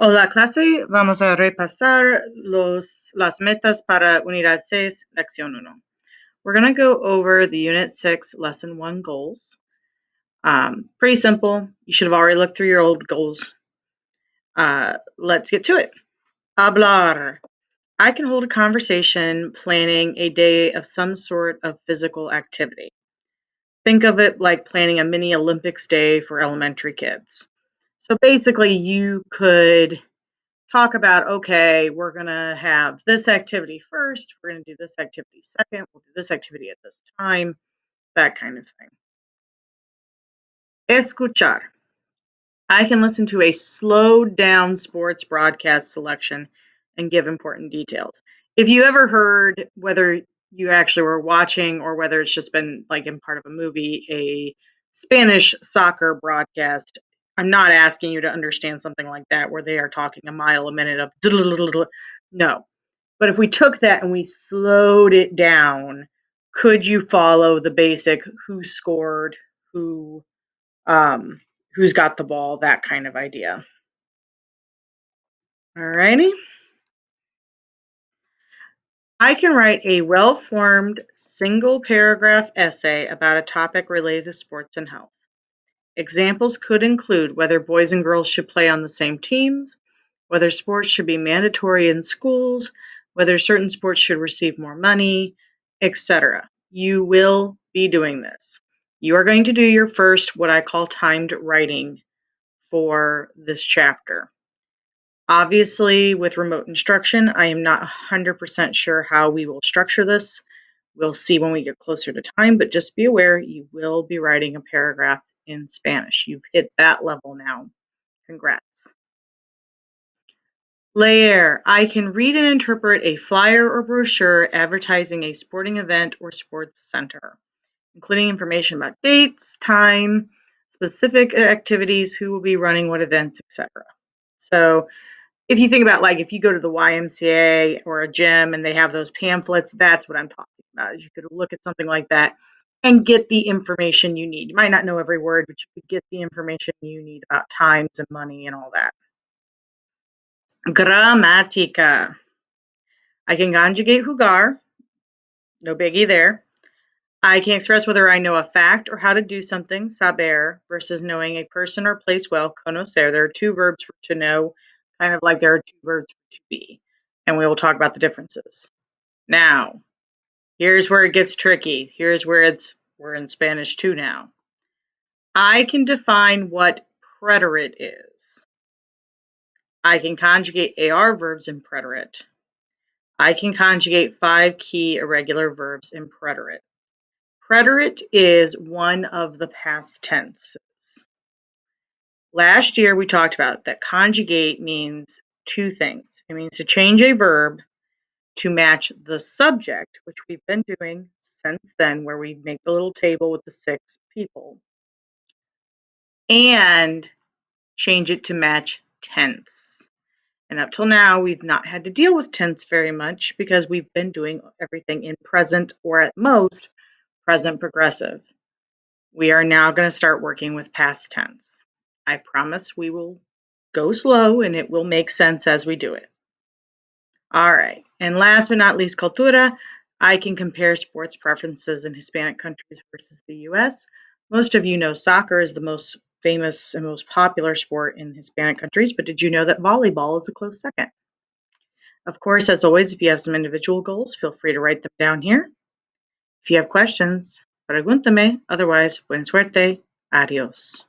Hola clase, vamos a repasar las metas para Unidad 6, Lección 1. We're going to go over the Unit 6, Lesson 1 goals. Pretty simple. You should have already looked through your old goals. Let's get to it. Hablar. I can hold a conversation planning a day of some sort of physical activity. Think of it like planning a mini Olympics day for elementary kids. So basically, you could talk about, okay, we're going to have this activity first, we're going to do this activity second, we'll do this activity at this time, that kind of thing. Escuchar. I can listen to a slowed down sports broadcast selection and give important details. If you ever heard, whether you actually were watching or whether it's just been like in part of a movie, a Spanish soccer broadcast, I'm not asking you to understand something like that where they are talking a mile a minute of no. But if we took that and we slowed it down, could you follow the basic who scored, who who's got the ball, that kind of idea? Alrighty. I can write a well-formed single paragraph essay about a topic related to sports and health. Examples could include whether boys and girls should play on the same teams, whether sports should be mandatory in schools, whether certain sports should receive more money, etc. You will be doing this. You are going to do your first, what I call timed writing for this chapter. Obviously, with remote instruction, I am not 100% sure how we will structure this. We'll see when we get closer to time, but just be aware you will be writing a paragraph in Spanish. You've hit that level now. Congrats. Leer. I can read and interpret a flyer or brochure advertising a sporting event or sports center, including information about dates, time, specific activities, who will be running what events, etc. So if you think about, like, if you go to the YMCA or a gym and they have those pamphlets, that's what I'm talking about. Is you could look at something like that and get the information you need. You might not know every word, but you could get the information you need about times and money and all that. Gramática. I can conjugate jugar, no biggie there. I can express whether I know a fact or how to do something, saber, versus knowing a person or place well, conocer. There are two verbs for to know, kind of like there are two verbs for to be. And we will talk about the differences. Now, here's where it gets tricky. Here's where we're in Spanish too now. I can define what preterite is. I can conjugate AR verbs in preterite. I can conjugate 5 key irregular verbs in preterite. Preterite is one of the past tenses. Last year we talked about that conjugate means two things. It means to change a verb to match the subject, which we've been doing since then, where we make the little table with the 6 people, and change it to match tense. And up till now, we've not had to deal with tense very much because we've been doing everything in present or at most present progressive. We are now going to start working with past tense. I promise we will go slow and it will make sense as we do it. All right. And last but not least, cultura. I can compare sports preferences in Hispanic countries versus the US. Most of you know soccer is the most famous and most popular sport in Hispanic countries, but did you know that volleyball is a close second? Of course, as always, if you have some individual goals, feel free to write them down here. If you have questions, pregúntame. Otherwise, buena suerte. Adios.